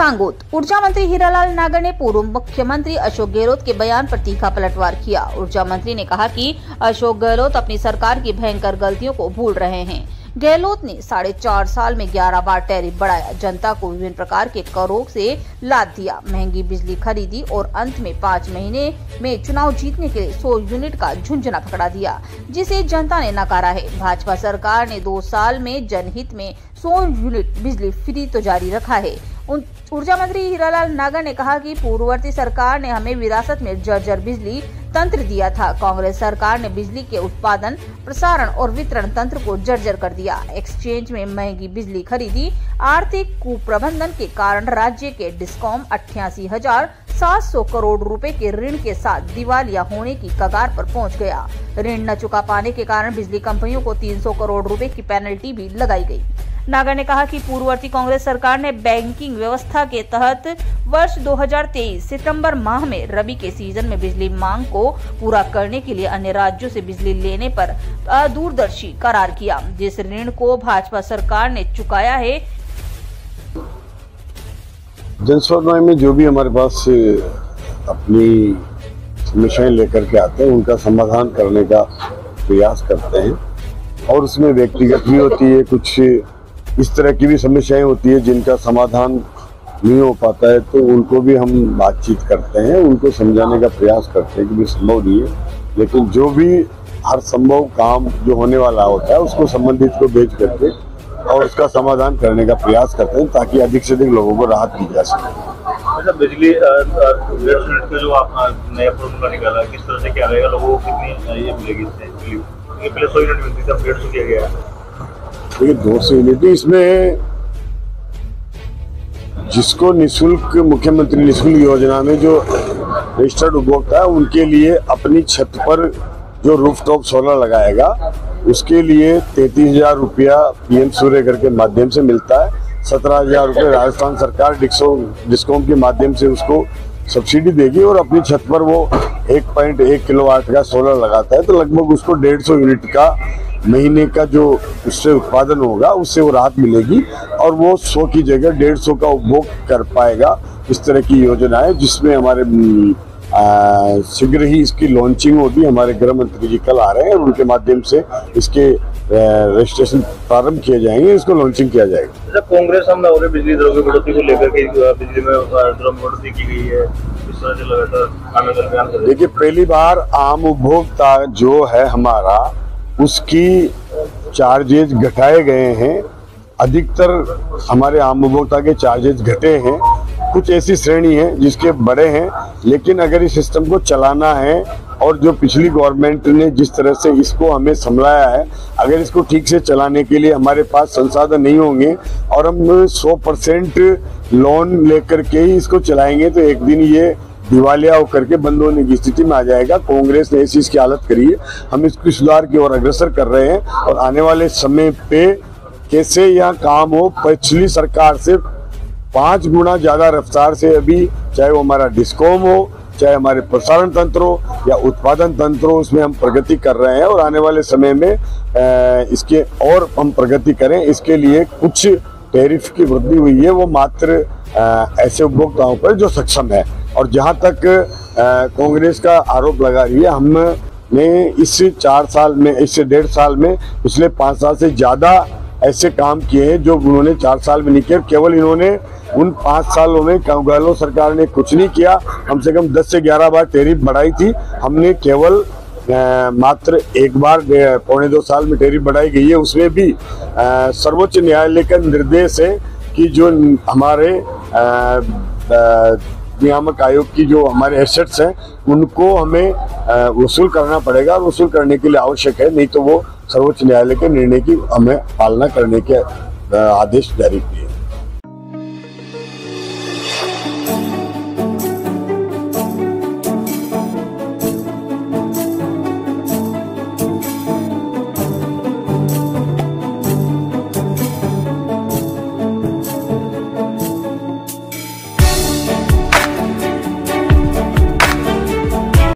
सांगोद। ऊर्जा मंत्री हीरालाल नागर ने पूर्व मुख्यमंत्री अशोक गहलोत के बयान पर तीखा पलटवार किया। ऊर्जा मंत्री ने कहा कि अशोक गहलोत अपनी सरकार की भयंकर गलतियों को भूल रहे हैं। गहलोत ने 4.5 साल में 11 बार टैरिफ बढ़ाया, जनता को विभिन्न प्रकार के करों से लाद दिया, महंगी बिजली खरीदी और अंत में 5 महीने में चुनाव जीतने के लिए 100 यूनिट का झुंझुना पकड़ा दिया, जिसे जनता ने नकारा है। भाजपा सरकार ने 2 साल में जनहित में 100 यूनिट बिजली फ्री तो जारी रखा है। ऊर्जा मंत्री हीरालाल नागर ने कहा कि पूर्ववर्ती सरकार ने हमें विरासत में जर्जर बिजली तंत्र दिया था। कांग्रेस सरकार ने बिजली के उत्पादन, प्रसारण और वितरण तंत्र को जर्जर कर दिया। एक्सचेंज में महंगी बिजली खरीदी, आर्थिक कुप्रबंधन के कारण राज्य के डिस्कॉम 88,700 करोड़ रुपए के ऋण के साथ दिवालिया होने की कगार पर पहुंच गया। ऋण न चुका पाने के कारण बिजली कंपनियों को 300 करोड़ रुपए की पेनल्टी भी लगाई गई। नागर ने कहा कि पूर्ववर्ती कांग्रेस सरकार ने बैंकिंग व्यवस्था के तहत वर्ष 2023 सितंबर माह में रबी के सीजन में बिजली मांग को पूरा करने के लिए अन्य राज्यों से बिजली लेने पर अदूरदर्शी करार किया, जिस ऋण को भाजपा सरकार ने चुकाया है। जनसभा में जो भी हमारे पास अपनी समस्याएं लेकर के आते हैं, उनका समाधान करने का प्रयास करते हैं और उसमें व्यक्तिगत भी होती है, कुछ इस तरह की भी समस्याएं होती है जिनका समाधान नहीं हो पाता है, तो उनको भी हम बातचीत करते हैं, उनको समझाने का प्रयास करते हैं कि भी संभव नहीं है, लेकिन जो भी हर संभव काम जो होने वाला होता है उसको संबंधित को भेज करके और उसका समाधान करने का प्रयास करते हैं ताकि अधिक से अधिक लोगों को राहत दी जा सके। अच्छा, बिजली 1.5 यूनिट का जो आप नया फॉर्मूला निकाला, किस तरह से क्या रहेगा, लोगों को कितनी ये मिलेगी इससे? पहले 100 यूनिट मिलती थी, अब 150 किया गया है। देखिए 200 यूनिट इसमें जिसको निःशुल्क मुख्यमंत्री निःशुल्क योजना में जो रजिस्टर्ड उपभोक्ता है उनके लिए अपनी छत पर जो रूफटॉप सोलर लगाएगा उसके लिए 33,000 रुपया पीएम सूर्यघर के माध्यम से मिलता है। 17,000 रुपये राजस्थान सरकार डिस्कॉम के माध्यम से उसको सब्सिडी देगी और अपनी छत पर वो 1.1 किलोवाट का सोलर लगाता है, तो लगभग उसको 150 यूनिट का महीने का जो उससे उत्पादन होगा उससे वो राहत मिलेगी और वो 100 की जगह 150 का उपभोग कर पाएगा। इस तरह की योजना है जिसमें हमारे शीघ्र ही इसकी लॉन्चिंग होगी। हमारे गृह मंत्री जी कल आ रहे हैं और उनके माध्यम से इसके रजिस्ट्रेशन प्रारंभ किए जाएंगे, इसको लॉन्चिंग किया जाएगा। कांग्रेस हम और बिजली दरों की बढ़ोतरी को लेकर के बिजली में दरों में बढ़ोतरी की गई है, इस तरह से लगातार देखिए पहली बार आम उपभोक्ता जो है हमारा उसकी चार्जेज घटाए गए हैं। अधिकतर हमारे आम उपभोक्ता के चार्जेज घटे हैं। कुछ ऐसी श्रेणी है जिसके बड़े हैं, लेकिन अगर इस सिस्टम को चलाना है और जो पिछली गवर्नमेंट ने जिस तरह से इसको हमें संभलाया है, अगर इसको ठीक से चलाने के लिए हमारे पास संसाधन नहीं होंगे और हम 100% लोन लेकर के ही इसको चलाएंगे तो एक दिन ये दिवालिया होकर के बंद होने की स्थिति में आ जाएगा। कांग्रेस ने ऐसी इसकी हालत करी है, हम इसकी सुधार की ओर अग्रसर कर रहे हैं और आने वाले समय पे कैसे यहाँ काम हो, पिछली सरकार से 5 गुना ज्यादा रफ्तार से अभी चाहे वो हमारा डिस्कॉम हो, चाहे हमारे प्रसारण तंत्र हो या उत्पादन तंत्र हो, उसमें हम प्रगति कर रहे हैं और आने वाले समय में इसके और हम प्रगति करें। इसके लिए कुछ टैरिफ की वृद्धि हुई है, वो मात्र ऐसे उपभोक्ताओं पर जो सक्षम है। और जहां तक कांग्रेस का आरोप लगा रही है, हमने इस 4 साल में, इससे 1.5 साल में पिछले 5 साल से ज्यादा ऐसे काम किए हैं जो उन्होंने 4 साल में नहीं किए। केवल इन्होंने उन 5 सालों में गहलोत सरकार ने कुछ नहीं किया, कम से कम 10 से 11 बार टैरिफ बढ़ाई थी। हमने केवल मात्र 1 बार 1.25-2 साल में टैरिफ बढ़ाई गई है, उसमें भी सर्वोच्च न्यायालय का निर्देश है कि जो हमारे नियामक आयोग की जो हमारे एसेट्स हैं उनको हमें वसूल करना पड़ेगा और वसूल करने के लिए आवश्यक है, नहीं तो वो सर्वोच्च न्यायालय के निर्णय की हमें पालना करने के आदेश जारी किए।